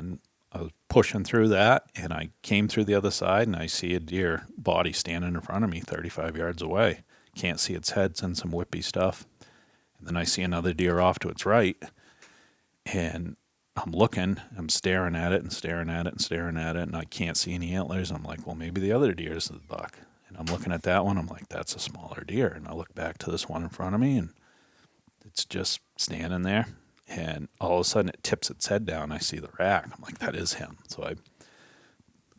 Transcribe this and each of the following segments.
and I was pushing through that, and I came through the other side, and I see a deer body standing in front of me 35 yards away. Can't see its head, and some whippy stuff. And then I see another deer off to its right, and I'm looking, I'm staring at it and staring at it and staring at it, and I can't see any antlers. I'm like, well, maybe the other deer is the buck. And I'm looking at that one, I'm like, that's a smaller deer. And I look back to this one in front of me, and it's just standing there. And all of a sudden, it tips its head down. I see the rack. I'm like, that is him. So I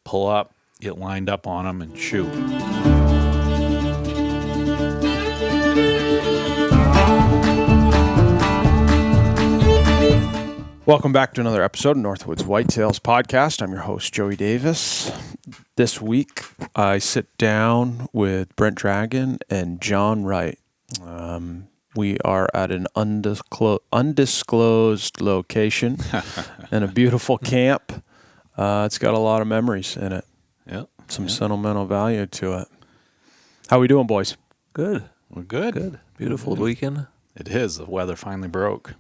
pull up, get lined up on him, and shoot. Welcome back to another episode of Northwoods Whitetails podcast. I'm your host, Joey Davis. This week, I sit down with Brent Dragon and John Wright. We are at an undisclosed location in a beautiful camp. It's got a lot of memories in it. Yep. Some sentimental value to it. How we doing, boys? Good. We're good. Good. Beautiful weekend. It is. The weather finally broke.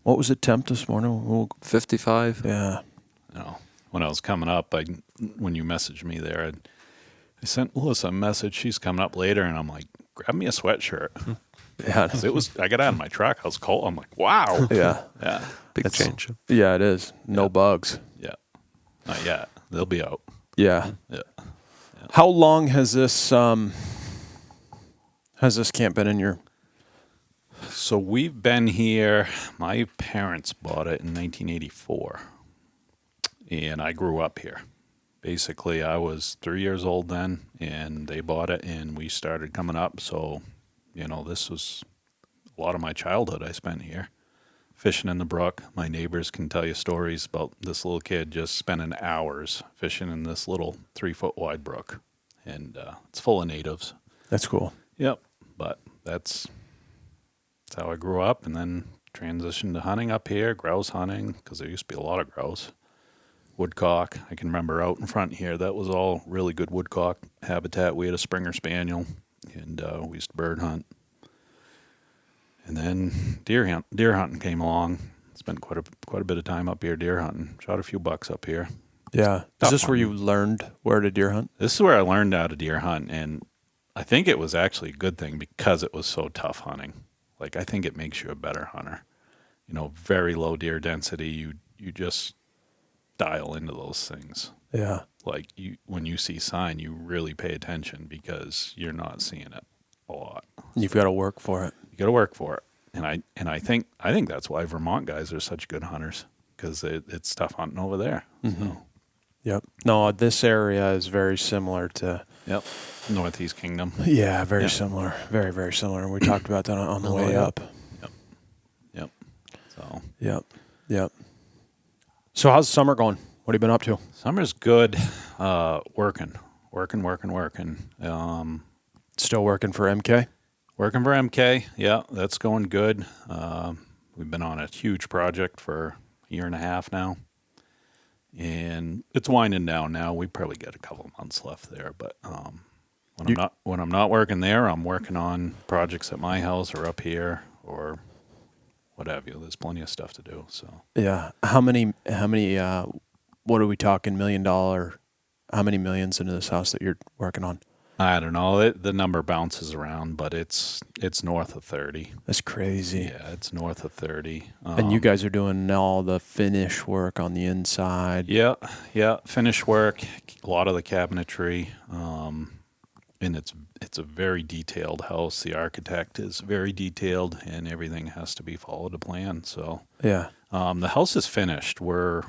What was the temp this morning? 55. Yeah. You know, when I was coming up, when you messaged me there, I sent Melissa a message. She's coming up later, and I'm like, grab me a sweatshirt. Yeah. I got out of my truck. I was cold. I'm like, wow. Yeah. Yeah. Big change. Yeah, it is. No bugs. Yeah. Not yet. They'll be out. Yeah. Yeah. How long has this camp been in your... So we've been here. My parents bought it in 1984, and I grew up here. Basically, I was 3 years old then, and they bought it, and we started coming up. So, this was a lot of my childhood I spent here, fishing in the brook. My neighbors can tell you stories about this little kid just spending hours fishing in this little 3-foot wide brook, and it's full of natives. That's cool. Yep, but that's how I grew up, and then transitioned to hunting up here, grouse hunting, because there used to be a lot of grouse. Woodcock, I can remember out in front here, that was all really good woodcock habitat. We had a Springer Spaniel, and we used to bird hunt. And then deer hunting came along. Spent quite a bit of time up here deer hunting. Shot a few bucks up here. Yeah. Is this where you learned where to deer hunt? This is where I learned how to deer hunt, and I think it was actually a good thing because it was so tough hunting. Like, I think it makes you a better hunter. Very low deer density. You just dial into those things. Yeah. Like, when you see sign, you really pay attention because you're not seeing it a lot. You've got to work for it. You got to work for it. And I think that's why Vermont guys are such good hunters, because it's tough hunting over there. Mm-hmm. So. Yep. No, this area is very similar to... Yep. Northeast Kingdom. Yeah, very similar. Very, very similar. And we talked about that on the way up. Yep. So. Yep. So how's the summer going? What have you been up to? Summer's good. Working. Still working for MK? Working for MK. Yeah, that's going good. We've been on a huge project for a year and a half now. And it's winding down now. We probably got a couple months left there, but when I'm not working there, I'm working on projects at my house or up here or what have you. There's plenty of stuff to do. So yeah, how many? What are we talking? $1 million? How many millions into this house that you're working on? I don't know. The number bounces around, but it's north of 30. That's crazy. Yeah, it's north of 30. And you guys are doing all the finish work on the inside. Yeah. Finish work, a lot of the cabinetry, and it's a very detailed house. The architect is very detailed, and everything has to be followed to plan. So yeah, the house is finished. We're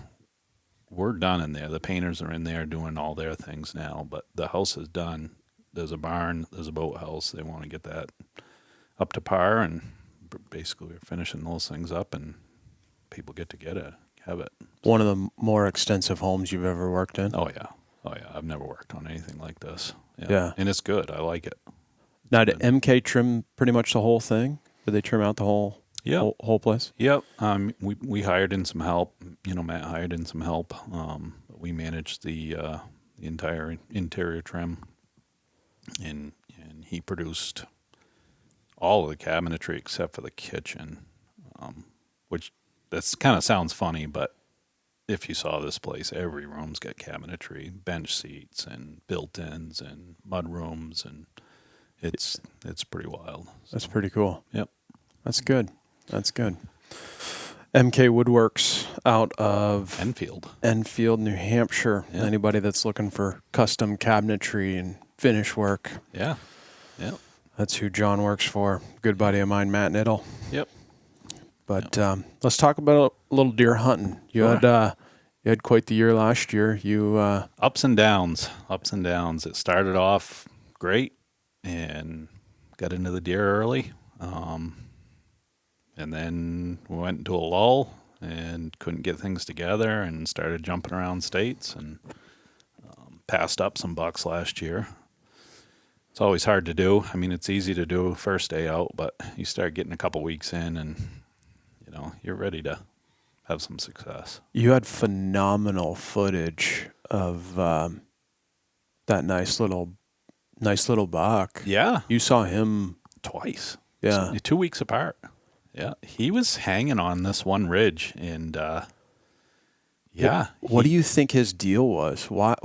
done in there. The painters are in there doing all their things now, but the house is done. There's a barn, there's a boathouse. They want to get that up to par, and basically we're finishing those things up, and people get to have it. One of the more extensive homes you've ever worked in? Oh, yeah. I've never worked on anything like this. Yeah. And it's good. I like it. Now, did MK trim pretty much the whole thing? Did they trim out the whole place? Yep. We hired in some help. Matt hired in some help. We managed the entire interior trim. And he produced all of the cabinetry except for the kitchen, which that's kind of sounds funny, but if you saw this place, every room's got cabinetry, bench seats, and built-ins, and mud rooms, and it's pretty wild. That's pretty cool. Yep. That's good. MK Woodworks out of Enfield, New Hampshire. Yeah. Anybody that's looking for custom cabinetry and finish work. Yeah. That's who John works for. Good buddy of mine, Matt Niddle. Yep. But let's talk about a little deer hunting. You had quite the year last year. You Ups and downs. It started off great and got into the deer early. And then we went into a lull and couldn't get things together and started jumping around states and passed up some bucks last year. It's always hard to do. I mean, it's easy to do first day out, but you start getting a couple weeks in and, you're ready to have some success. You had phenomenal footage of that nice little buck. Yeah. You saw him Twice. Yeah. So, 2 weeks apart. Yeah. He was hanging on this one ridge and, What do you think his deal was? What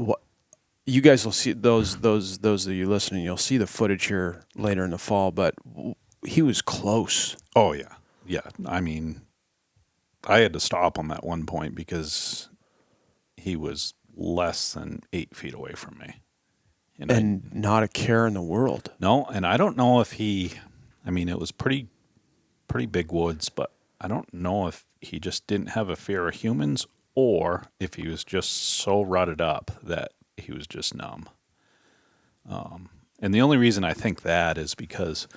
you guys will see those of you listening, you'll see the footage here later in the fall, but he was close. Oh, yeah. Yeah. I mean, I had to stop him at one point because he was less than 8 feet away from me. And not a care in the world. No, and I don't know if it was pretty big woods, but I don't know if he just didn't have a fear of humans or if he was just so rutted up that he was just numb. And the only reason I think that is because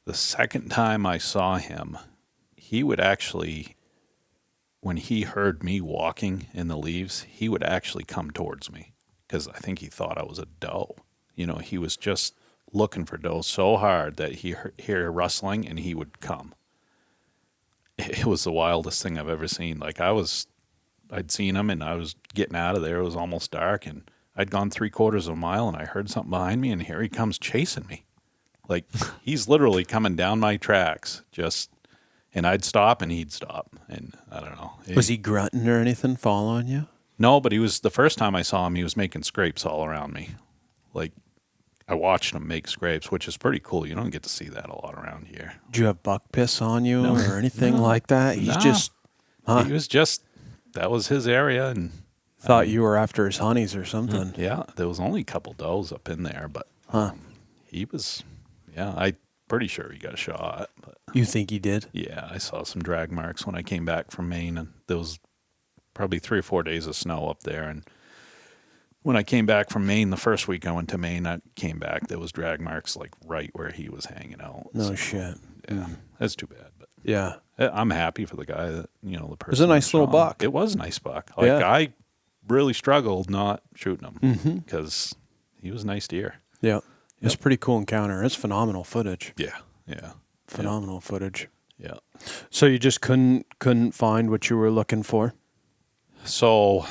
the second time I saw him, he would actually, when he heard me walking in the leaves, he would actually come towards me because I think he thought I was a doe. He was just looking for doe so hard that he hear rustling and he would come. It was the wildest thing I've ever seen. Like I'd seen him and I was getting out of there. It was almost dark and I'd gone 3/4 of a mile and I heard something behind me and here he comes chasing me. Like he's literally coming down my tracks and I'd stop and he'd stop. And I don't know. Was he grunting or anything following you? No, but the first time I saw him, he was making scrapes all around me. Like I watched him make scrapes, which is pretty cool. You don't get to see that a lot around here. Did you have buck piss on you or anything like that? He was just, that was his area and thought you were after his honeys or something. Yeah, there was only a couple does up in there, but he was, I'm pretty sure he got shot. But you think he did? Yeah, I saw some drag marks when I came back from Maine, and there was probably 3 or 4 days of snow up there. And when I came back from Maine, the first week I went to Maine, I came back, there was drag marks like right where he was hanging out. No shit. Yeah, that's too bad. But yeah, I'm happy for the guy that, the person. It was a nice little buck. It was a nice buck. I really struggled not shooting him because he was a nice deer. Yeah. It was a pretty cool encounter. It's phenomenal footage. Yeah. Phenomenal footage. Yeah. So you just couldn't find what you were looking for? So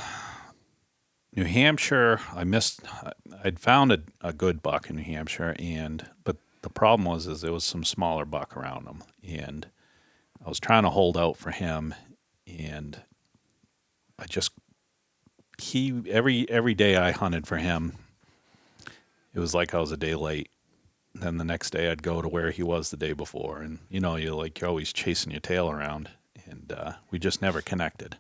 New Hampshire, I'd found a good buck in New Hampshire, but the problem was there was some smaller buck around him, and I was trying to hold out for him, and every day I hunted for him, it was like I was a day late. Then the next day I'd go to where he was the day before, and you're always chasing your tail around, and we just never connected.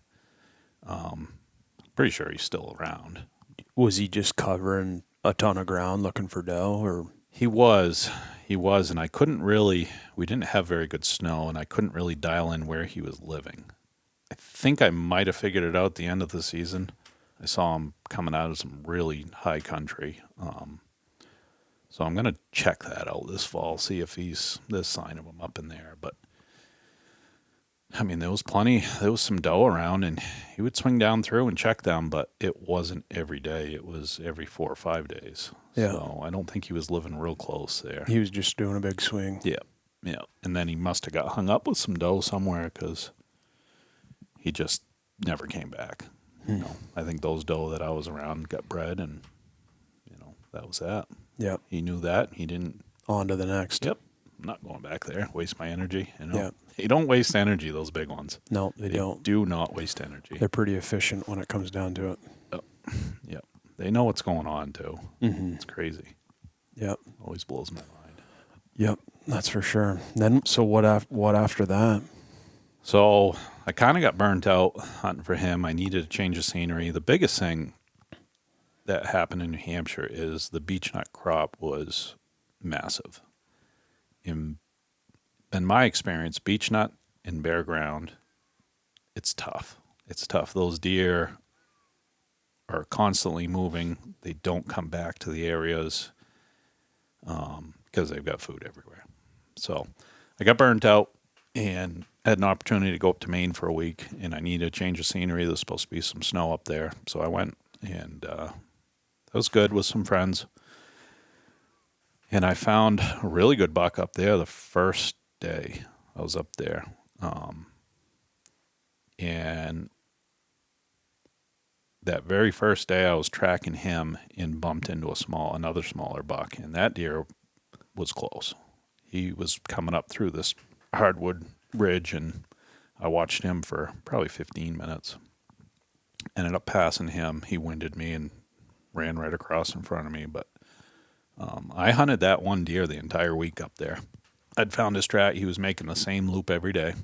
Pretty sure he's still around. Was he just covering a ton of ground looking for doe, or? He was, and we didn't have very good snow, and I couldn't really dial in where he was living. I think I might have figured it out at the end of the season. I saw him coming out of some really high country. So I'm going to check that out this fall, see if there's sign of him up in there. But, I mean, there was some doe around, and he would swing down through and check them, but it wasn't every day. It was every 4 or 5 days. Yeah. So I don't think he was living real close there. He was just doing a big swing. Yeah. And then he must have got hung up with some doe somewhere because he just never came back. I think those doe that I was around got bred, and, that was that. Yep. He knew that. He didn't. On to the next. Yep. I'm not going back there. Waste my energy. You know, Yeah. they don't waste energy. Those big ones. No, they don't. Do not waste energy. They're pretty efficient when it comes down to it. Yep. They know what's going on too. Mm-hmm. It's crazy. Yep. Always blows my mind. Yep. That's for sure. Then, so what after that? So I kind of got burnt out hunting for him. I needed a change of scenery. The biggest thing that happened in New Hampshire is the beechnut crop was massive. In my experience, beechnut in bare ground, it's tough. It's tough. Those deer are constantly moving. They don't come back to the areas because they've got food everywhere. So I got burnt out and had an opportunity to go up to Maine for a week, and I needed a change of scenery. There's supposed to be some snow up there. So I went, and that was good with some friends. And I found a really good buck up there the first day I was up there. And that very first day I was tracking him and bumped into another smaller buck, and that deer was close. He was coming up through this hardwood ridge, and I watched him for probably 15 minutes. Ended up passing him. He winded me and ran right across in front of me, but I hunted that one deer the entire week up there. I'd found his track. He was making the same loop every day.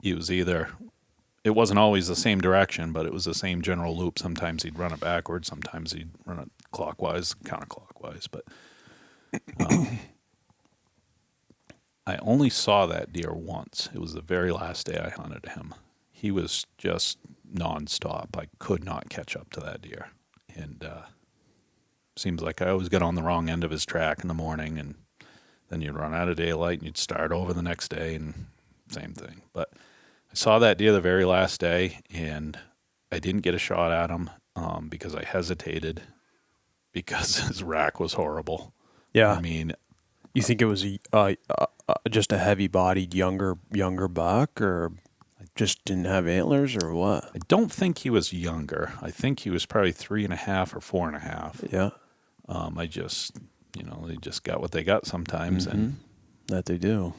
It wasn't always the same direction, but it was the same general loop. Sometimes he'd run it backwards. Sometimes he'd run it clockwise, counterclockwise. But I only saw that deer once. It was the very last day I hunted him. He was just nonstop. I could not catch up to that deer. And seems like I always get on the wrong end of his track in the morning, and then you'd run out of daylight and you'd start over the next day, and same thing. But I saw that deer the very last day, and I didn't get a shot at him because I hesitated because his rack was horrible. Yeah. I mean, You think it was just a heavy-bodied younger buck, or just didn't have antlers, or what? I don't think he was younger. I think he was probably 3.5 or 4.5. Yeah. I just, they just got what they got sometimes, and that they do.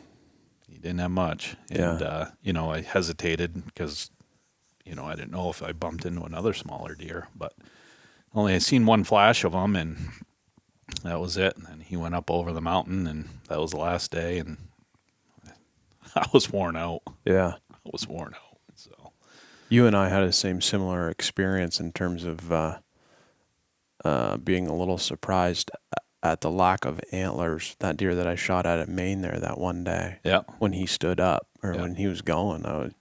he didn't have much. And, I hesitated because, I didn't know if I bumped into another smaller deer, but only I seen one flash of him, and that was it. And then he went up over the mountain, and that was the last day, and I was worn out. Yeah. I was worn out. So You and I had a similar experience in terms of being a little surprised at the lack of antlers. That deer that I shot at Maine there that one day. Yeah. When he stood up, or when he was going,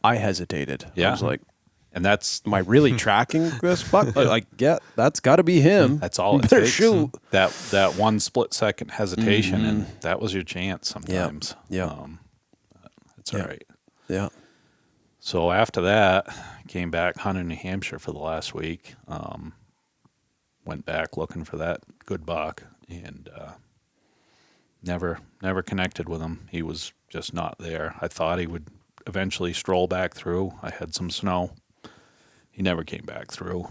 I hesitated. Yeah. I was like, and that's am I really tracking this buck? Like, yeah, that's got to be him. That's all it Better takes. shoot. That 1 split second hesitation, and that was your chance sometimes. Yeah. It's all right. Yeah. So after that, came back hunting New Hampshire for the last week. Went back looking for that good buck, and never connected with him. He was just not there. I thought he would eventually stroll back through. I had some snow. He never came back through.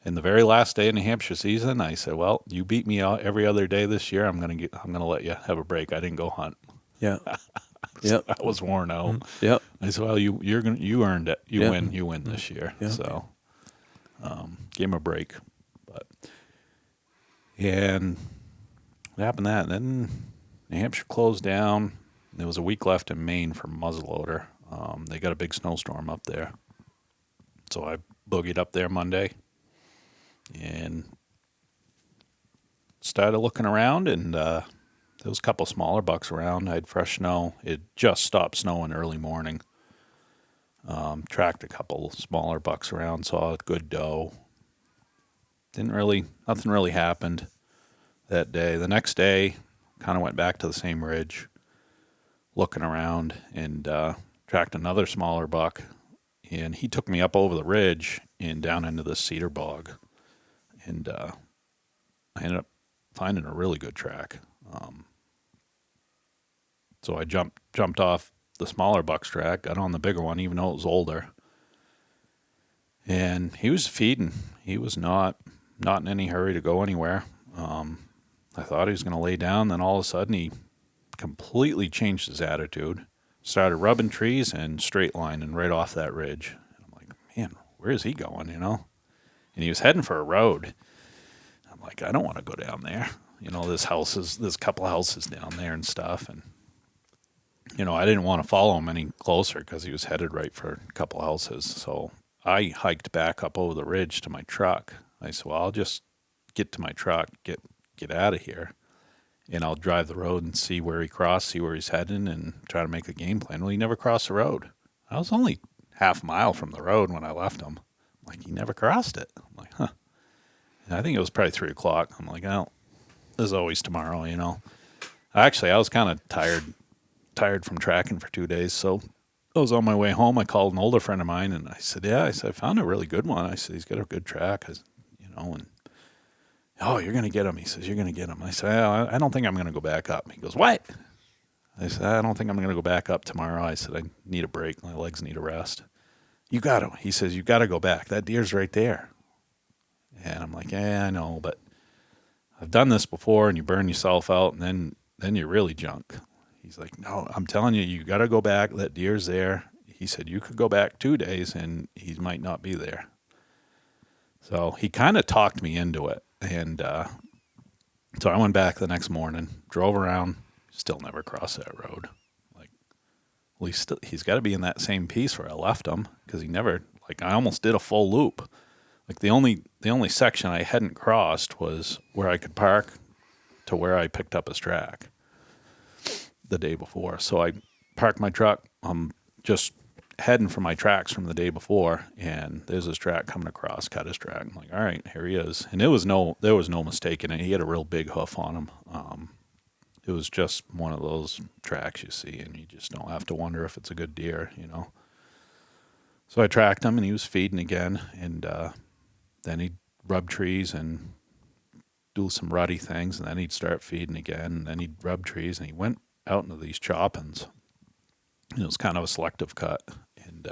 And the very last day of New Hampshire season, I said, "Well, you beat me out every other day this year. I'm gonna let you have a break." I didn't go hunt. Yeah. Yep. I was worn out. Yep. I said, "Well, you earned it. You win this year." Yeah. So, gave him a break, and what happened that? And then New Hampshire closed down. There was a week left in Maine for muzzleloader. They got a big snowstorm up there, so I boogied up there Monday and started looking around, and there was a couple smaller bucks around. I had fresh snow. It just stopped snowing early morning. Tracked a couple smaller bucks around, saw a good doe. Nothing really happened that day. The next day, kind of went back to the same ridge, looking around, and tracked another smaller buck. And he took me up over the ridge and down into the cedar bog. And I ended up finding a really good track. So I jumped off the smaller buck's track, got on the bigger one, even though it was older. And he was feeding. He was not in any hurry to go anywhere. I thought he was going to lay down. Then all of a sudden he completely changed his attitude, started rubbing trees and straight lining right off that ridge. And I'm like, man, where is he going, you know? And he was heading for a road. I'm like, I don't want to go down there. You know, there's a couple of houses down there and stuff. And, you know, I didn't want to follow him any closer because he was headed right for a couple of houses. So I hiked back up over the ridge to my truck. I said, well, I'll just get to my truck, get out of here, and I'll drive the road and see where he crossed, see where he's heading, and try to make a game plan. Well, he never crossed the road. I was only half a mile from the road when I left him. Like, he never crossed it. I'm like, huh. And I think it was probably 3 o'clock. I'm like, oh, there's always tomorrow, you know. Actually, I was kind of tired from tracking for 2 days, so I was on my way home. I called an older friend of mine, and I said, I found a really good one. I said, he's got a good track, you know, and oh, you're going to get him. He says, you're going to get him. I said, I don't think I'm going to go back up. He goes, what? I said, I don't think I'm going to go back up tomorrow. I said, I need a break. My legs need a rest. You got to. He says, you got to go back. That deer's right there. And I'm like, yeah, I know, but I've done this before, and you burn yourself out, and then you're really junk. He's like, no, I'm telling you, you got to go back. That deer's there. He said, you could go back 2 days, and he might not be there. So he kind of talked me into it. And so I went back the next morning, drove around, still never crossed that road. Like, well, he's got to be in that same piece where I left him, because he never, like, I almost did a full loop. Like, the only section I hadn't crossed was where I could park to where I picked up his track the day before. So I parked my truck. I'm just heading for my tracks from the day before, and there's this track coming across, cut his track. I'm like, all right, here he is. And there was no mistaking it. He had a real big hoof on him. It was just one of those tracks you see, and you just don't have to wonder if it's a good deer, you know. So I tracked him, and he was feeding again, and then he'd rub trees and do some ruddy things, and then he'd start feeding again, and then he'd rub trees, and he went out into these chop-ins. It was kind of a selective cut, and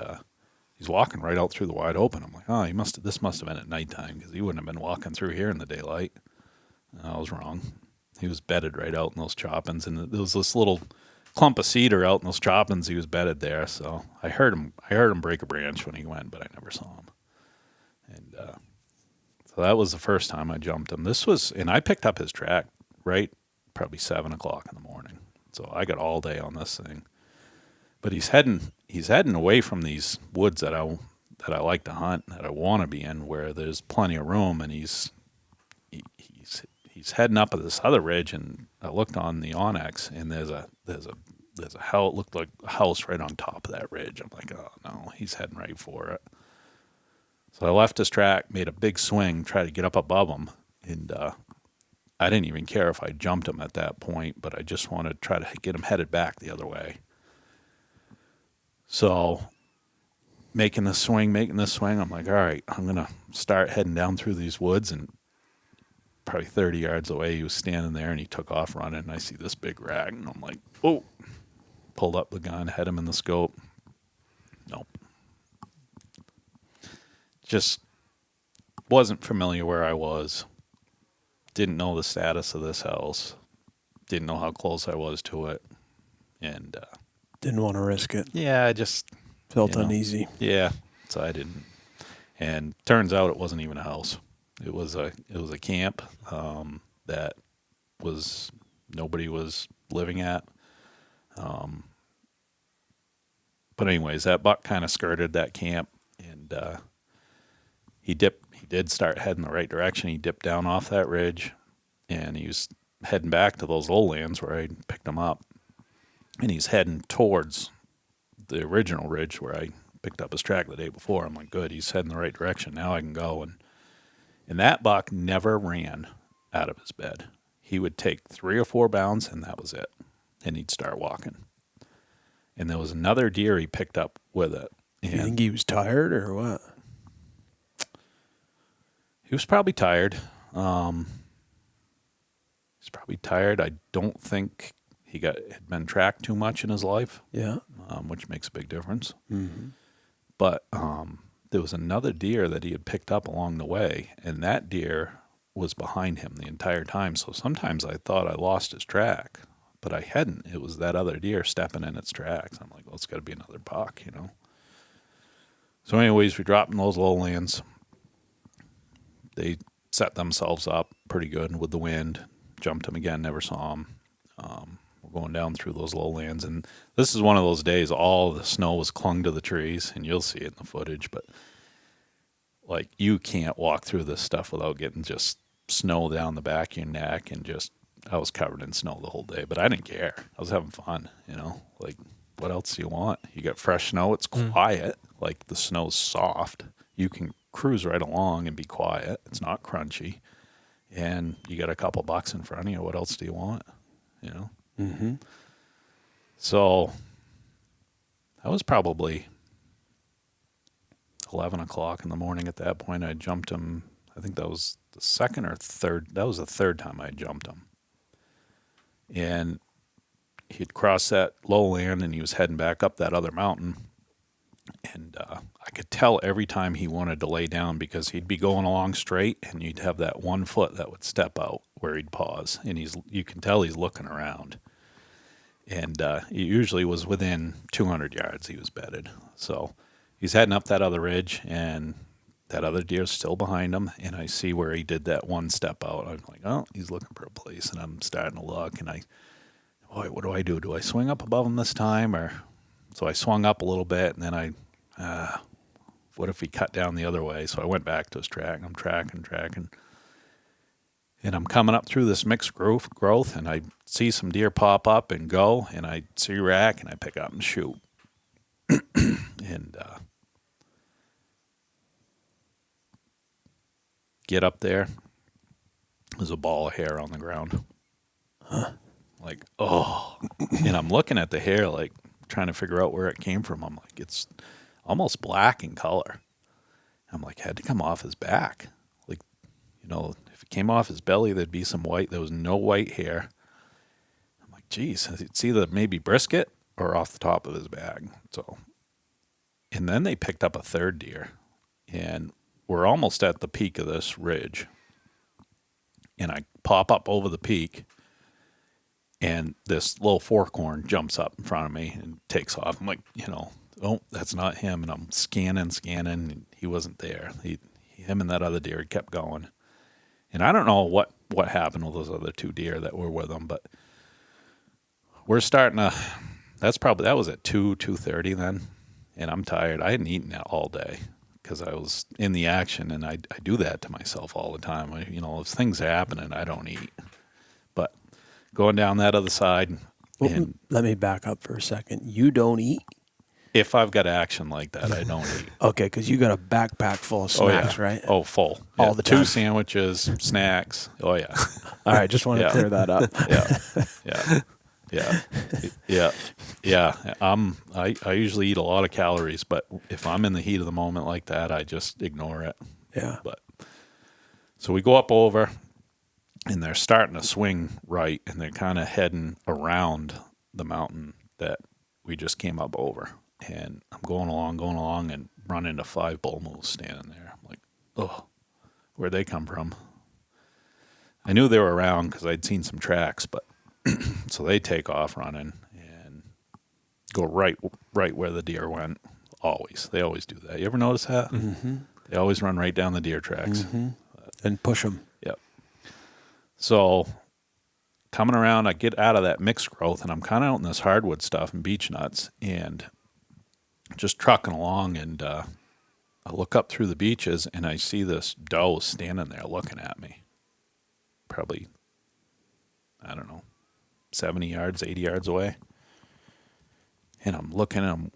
he's walking right out through the wide open. I'm like, oh, this must have been at nighttime, because he wouldn't have been walking through here in the daylight. I was wrong. He was bedded right out in those chop-ins, and there was this little clump of cedar out in those chop-ins. He was bedded there, so I heard him break a branch when he went, but I never saw him. And so that was the first time I jumped him. And I picked up his track right probably 7 o'clock in the morning. So I got all day on this thing. But he's heading away from these woods that I like to hunt, that I want to be in, where there's plenty of room, and he's heading up at this other ridge, and I looked on the Onyx, and there's a house. It looked like a house right on top of that ridge. I'm like, oh no, he's heading right for it. So I left his track, made a big swing, tried to get up above him, and I didn't even care if I jumped him at that point, but I just wanted to try to get him headed back the other way. So making this swing, I'm like, all right, I'm going to start heading down through these woods, and probably 30 yards away, he was standing there, and he took off running, and I see this big rag, and I'm like, oh, pulled up the gun, had him in the scope. Nope. Just wasn't familiar where I was. Didn't know the status of this house. Didn't know how close I was to it. And Didn't want to risk it. yeah, I just Felt uneasy. Yeah, so I didn't. And turns out it wasn't even a house. It was a camp that nobody was living at. But anyways, that buck kind of skirted that camp, and he did start heading the right direction. He dipped down off that ridge, and he was heading back to those lowlands where I picked him up. And he's heading towards the original ridge where I picked up his track the day before. I'm like, good, he's heading the right direction. Now I can go. And that buck never ran out of his bed. He would take 3 or 4 bounds, and that was it. And he'd start walking. And there was another deer he picked up with it. You think he was tired or what? He was probably tired. He's probably tired. I don't think he had been tracked too much in his life. Yeah. Which makes a big difference. Mm-hmm. But there was another deer that he had picked up along the way, and that deer was behind him the entire time. So sometimes I thought I lost his track, but I hadn't. It was that other deer stepping in its tracks. I'm like, well, it's got to be another buck, you know. So anyways, we dropped in those lowlands. They set themselves up pretty good with the wind. Jumped them again, never saw them. We're going down through those lowlands, and this is one of those days all the snow was clung to the trees, and you'll see it in the footage, but like you can't walk through this stuff without getting just snow down the back of your neck, and just I was covered in snow the whole day, but I didn't care. I was having fun, you know. Like, what else do you want? You got fresh snow, it's quiet. Like, the snow's soft. You can cruise right along and be quiet. It's not crunchy. And you got a couple bucks in front of you. What else do you want? You know? Mm-hmm. So that was probably 11 o'clock in the morning at that point. I jumped him. I think that was the second or third. That was the third time I jumped him. And he'd crossed that lowland and he was heading back up that other mountain. And I could tell every time he wanted to lay down, because he'd be going along straight and you'd have that one foot that would step out where he'd pause. And you can tell he's looking around. And he usually was within 200 yards he was bedded. So he's heading up that other ridge, and that other deer's still behind him. And I see where he did that one step out. I'm like, oh, he's looking for a place. And I'm starting to look, and boy, what do? Do I swing up above him this time? So I swung up a little bit, and then what if he cut down the other way? So I went back to his track, and I'm tracking. And I'm coming up through this mixed growth, and I see some deer pop up and go, and I see rack, and I pick up and shoot. And get up there. There's a ball of hair on the ground. Huh. Like, oh. And I'm looking at the hair, like, trying to figure out where it came from. I'm like, it's almost black in color. I'm like, it had to come off his back. Like, you know, if it came off his belly, there'd be some white. There was no white hair. I'm like, geez, it's either maybe brisket or off the top of his back. So, and then they picked up a third deer, and we're almost at the peak of this ridge. And I pop up over the peak, and this little fork horn jumps up in front of me and takes off. I'm like, you know, oh, that's not him. And I'm scanning, and he wasn't there. Him and that other deer kept going. And I don't know what happened with those other two deer that were with him, but we're starting to, that was at 2:30 then. And I'm tired. I hadn't eaten that all day because I was in the action, and I do that to myself all the time. You know, if things are happening, I don't eat. But going down that other side. And let me back up for a second. You don't eat? If I've got action like that, I don't eat. Okay, because you got a backpack full of snacks, right? Oh, full. All the time. 2 sandwiches, snacks. Oh, yeah. All right, just want to clear that up. Yeah. I usually eat a lot of calories, but if I'm in the heat of the moment like that, I just ignore it. Yeah. But so we go up over, and they're starting to swing right, and they're kind of heading around the mountain that we just came up over. And I'm going along, and run into 5 bull moose standing there. I'm like, oh, where'd they come from? I knew they were around because I'd seen some tracks, but so they take off running and go right where the deer went. They always do that. You ever notice that? Mm-hmm. They always run right down the deer tracks. Mm-hmm. And push them. Yep. So coming around, I get out of that mixed growth, and I'm kind of out in this hardwood stuff and beech nuts, and just trucking along, and I look up through the beeches, and I see this doe standing there looking at me. Probably, I don't know, 70 yards, 80 yards away. And I'm looking, and I'm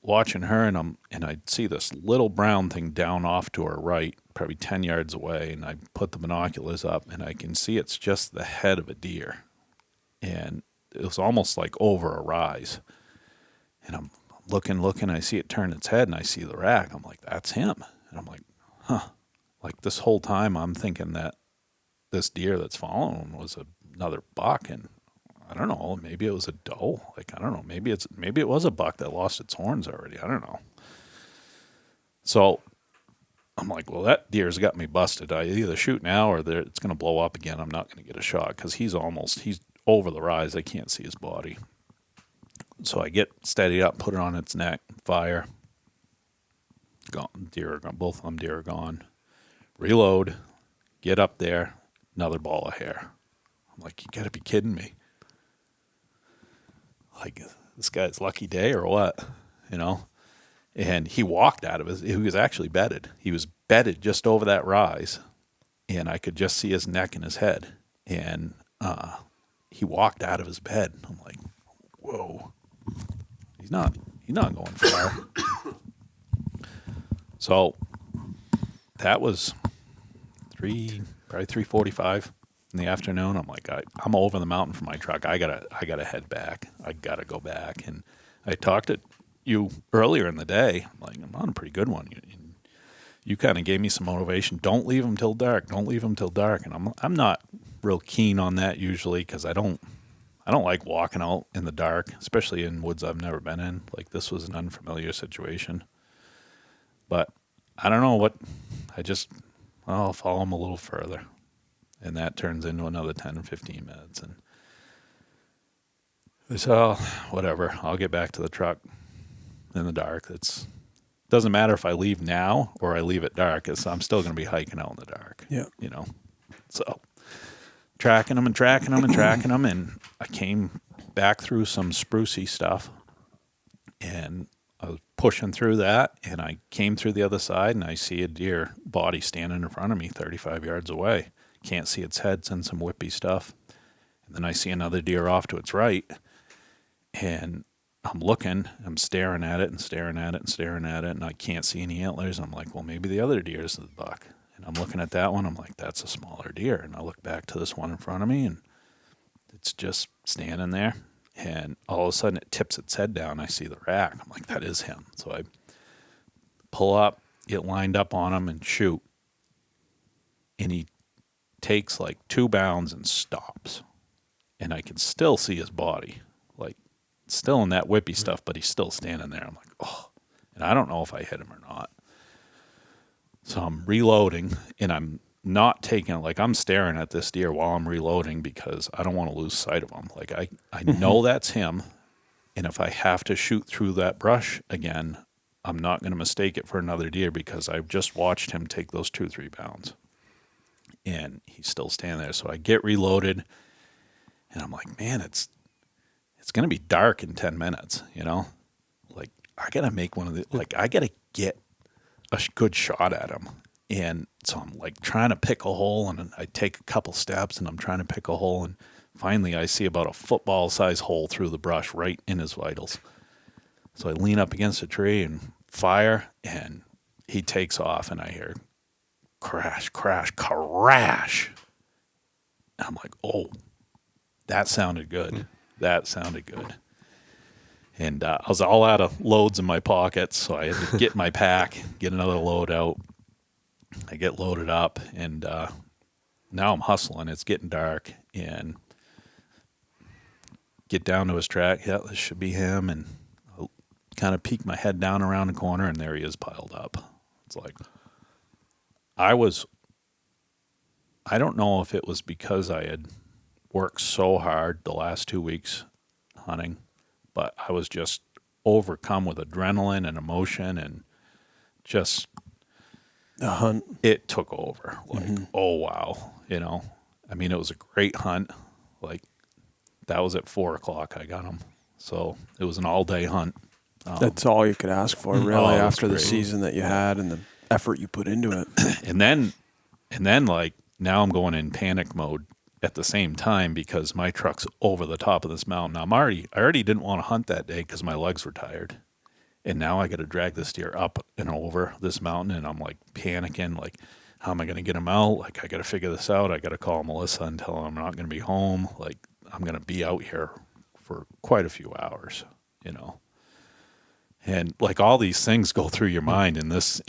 watching her, and I see this little brown thing down off to her right, probably 10 yards away, and I put the binoculars up, and I can see it's just the head of a deer. And it was almost like over a rise. And I'm looking, I see it turn its head, and I see the rack. I'm like, that's him. And I'm like, huh. Like, this whole time I'm thinking that this deer that's following was another buck, and I don't know, maybe it was a doe. Like, I don't know, maybe it was a buck that lost its horns already. I don't know. So I'm like, well, that deer's got me busted. I either shoot now or it's going to blow up again. I'm not going to get a shot because he's over the rise. I can't see his body. So I get steadied up, put it on its neck, fire. Gone. Deer are gone. Both of them deer are gone. Reload, get up there, another ball of hair. I'm like, you got to be kidding me. Like, this guy's lucky day or what? You know? And he walked out of he was actually bedded. He was bedded just over that rise, and I could just see his neck and his head. And he walked out of his bed. I'm like, whoa. He's not going far. So that was probably 3:45 in the afternoon. I'm like, I'm over the mountain from my truck. I gotta head back. I gotta go back. And I talked to you earlier in the day. I'm like, I'm on a pretty good one. You kind of gave me some motivation. Don't leave them till dark. Don't leave them till dark. And I'm not real keen on that usually because I don't like walking out in the dark, especially in woods I've never been in. Like, this was an unfamiliar situation. But I don't know what, I'll follow them a little further. And that turns into another 10 or 15 minutes. And so, whatever, I'll get back to the truck in the dark. Doesn't matter if I leave now or I leave at dark. I'm still going to be hiking out in the dark. Yeah. You know? So, tracking them. And I came back through some sprucey stuff. And I was pushing through that, and I came through the other side, and I see a deer body standing in front of me 35 yards away. Can't see its head, and some whippy stuff. And then I see another deer off to its right, and I'm staring at it, and I can't see any antlers. I'm like, well, maybe the other deer is the buck. And I'm looking at that one, I'm like, that's a smaller deer. And I look back to this one in front of me, and it's just standing there. And all of a sudden, it tips its head down. I see the rack. I'm like, that is him. So I pull up, get lined up on him, and shoot. And he takes like 2 bounds and stops. And I can still see his body. Like, still in that whippy stuff, but he's still standing there. I'm like, oh. And I don't know if I hit him or not. So I'm reloading, and I'm not taking, like, I'm staring at this deer while I'm reloading because I don't want to lose sight of him. Like, I know that's him, and if I have to shoot through that brush again, I'm not going to mistake it for another deer because I've just watched him take those 2-3 pounds. And he's still standing there. So I get reloaded, and I'm like, man, it's going to be dark in 10 minutes, you know? Like, I got to make one of the, like, I got to get a good shot at him. And so I'm like trying to pick a hole, and I take a couple steps, and I'm trying to pick a hole, and finally I see about a football size hole through the brush right in his vitals. So I lean up against a tree and fire, and he takes off, and I hear crash, crash, crash. And I'm like, oh, that sounded good. That sounded good. And I was all out of loads in my pockets, so I had to get my pack, get another load out. I get loaded up, and now I'm hustling. It's getting dark, and get down to his track. Yeah, this should be him, and I'll kind of peek my head down around the corner, and there he is piled up. It's like, I don't know if it was because I had worked so hard the last 2 weeks hunting, but I was just overcome with adrenaline and emotion, and just The hunt. it took over. Like, oh, wow. You know, I mean, it was a great hunt. Like, that was at 4:00 I got him. So it was an all-day hunt. That's all you could ask for, really, Oh, it was after the great. season that you had and the effort you put into it. And then like, now I'm going in panic mode at the same time because my truck's over the top of this mountain. Now, I already didn't want to hunt that day because my legs were tired. And now I got to drag this deer up and over this mountain, and I'm like panicking, like, how am I going to get him out? Like, I got to figure this out. I got to call Melissa and tell her I'm not going to be home. Like, I'm going to be out here for quite a few hours, you know. And like, all these things go through your mind in this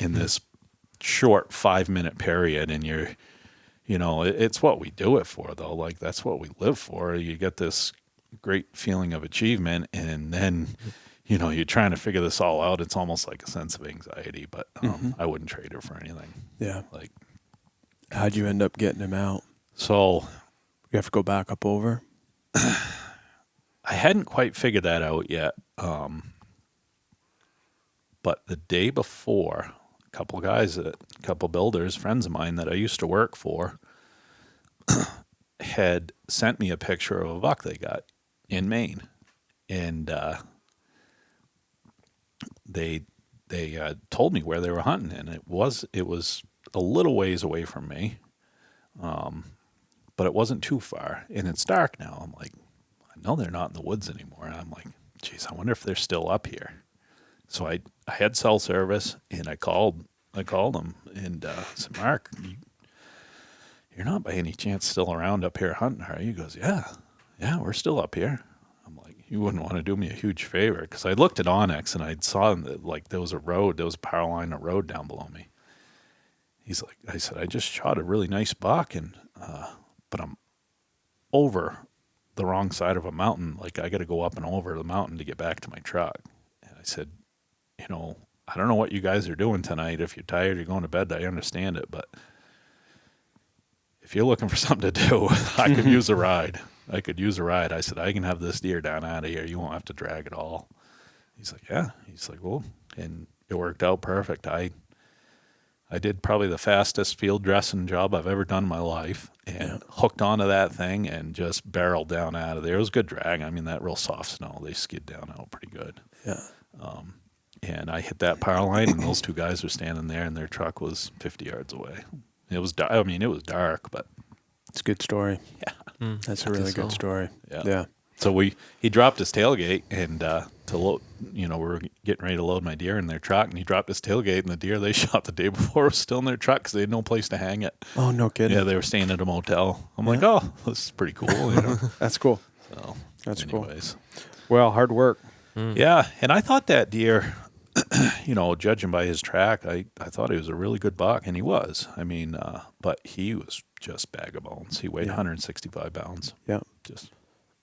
short 5-minute period, and you know, it's what we do it for, though. Like, that's what we live for. You get this great feeling of achievement, and then you're trying to figure this all out. It's almost like a sense of anxiety, but I wouldn't trade her for anything. Yeah. Like, How'd you end up getting him out? so You have to go back up over? I hadn't quite figured that out yet. But the day before, a couple builders, friends of mine that I used to work for, had sent me a picture of a buck they got in Maine. And they told me where they were hunting, and it was a little ways away from me, but it wasn't too far. And it's dark now. I'm like, I know they're not in the woods anymore. And I'm like, geez, I wonder if they're still up here. So I had cell service, and I called them and said, Mark, you're not by any chance still around up here hunting, are you? He goes, yeah, we're still up here. I'm like, you wouldn't want to do me a huge favor, because I looked at Onyx and I saw that, like, there was a power line, a road down below me. He's like, I said, I just shot a really nice buck, and but I'm over the wrong side of a mountain. Like, I got to go up and over the mountain to get back to my truck. And I said, I don't know what you guys are doing tonight. If you're tired, you're going to bed. I understand it, but if you're looking for something to do, I could use a ride. I said, I can have this deer down out of here. You won't have to drag it all. He's like, yeah. He's like, well, and it worked out perfect. I did probably the fastest field dressing job I've ever done in my life, and hooked onto that thing and just barreled down out of there. It was good drag. I mean, that real soft snow, they skid down out pretty good. Yeah. And I hit that power line, and those two guys were standing there, and their truck was 50 yards away. It was dark. I mean, it was dark, but it's a good story. Yeah. That's a really good story. Yeah. So he dropped his tailgate, and to load, we were getting ready to load my deer in their truck, and he dropped his tailgate, and the deer they shot the day before was still in their truck because they had no place to hang it. Oh, no kidding. Yeah, they were staying at a motel. I'm like, oh, this is pretty cool. That's cool. So, That's anyways. cool. Well, hard work. Yeah, and I thought that deer, judging by his track, I thought he was a really good buck, and he was. I mean, but he was just bag of bones. He weighed 165 pounds. Yeah.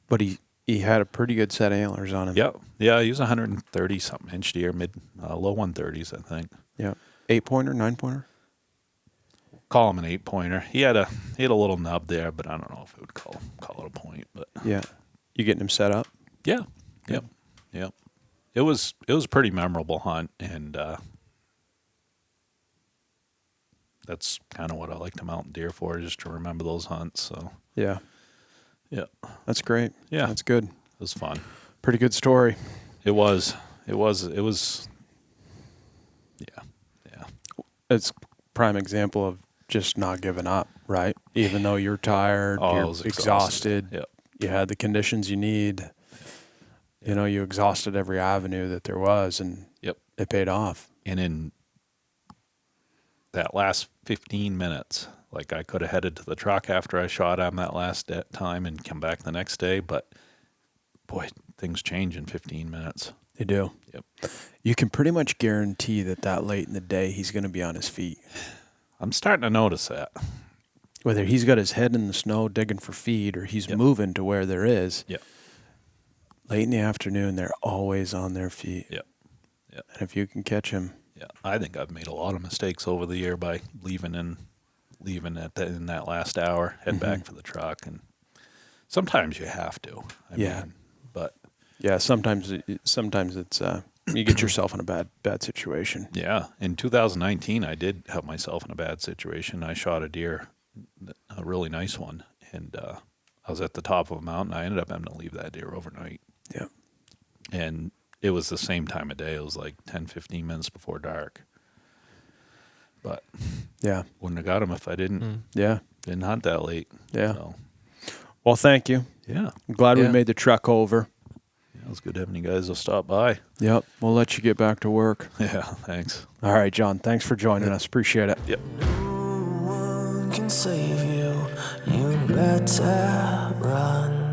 But he had a pretty good set of antlers on him. Yeah, he was 130-something inch deer, low 130s, I think. Yeah. 8-pointer, 9-pointer? Call him an 8-pointer. He had a little nub there, but I don't know if it would call it a point. But yeah. You getting him set up? Yeah. Yep. It was a pretty memorable hunt, and that's kind of what I like to mount deer for, just to remember those hunts. So yeah, that's great. Yeah, that's good. It was fun. Pretty good story. It was. Yeah. It's prime example of just not giving up, right? Even though you're tired, you're exhausted. Yep. You had the conditions you need. You exhausted every avenue that there was, and it paid off. And in that last 15 minutes, like, I could have headed to the truck after I shot him that last time and come back the next day, but boy, things change in 15 minutes. They do. Yep. You can pretty much guarantee that late in the day he's going to be on his feet. I'm starting to notice that. Whether he's got his head in the snow digging for feed or he's moving to where there is. Yep. Late in the afternoon, they're always on their feet. Yep. And if you can catch him. Yeah, I think I've made a lot of mistakes over the year by leaving in that last hour, head back for the truck, and sometimes you have to. I mean, but yeah, sometimes it's you get yourself in a bad situation. Yeah, in 2019, I did have myself in a bad situation. I shot a deer, a really nice one, and I was at the top of a mountain. I ended up having to leave that deer overnight. Yeah. And it was the same time of day. It was like 10, 15 minutes before dark. But wouldn't have got him if I didn't hunt that late. Yeah. So. Well, thank you. Yeah. I'm glad we made the trek over. Yeah, it was good having you guys will stop by. Yep. We'll let you get back to work. Yeah, thanks. All right, John. Thanks for joining us. Appreciate it. Yep. No one can save you. You better run.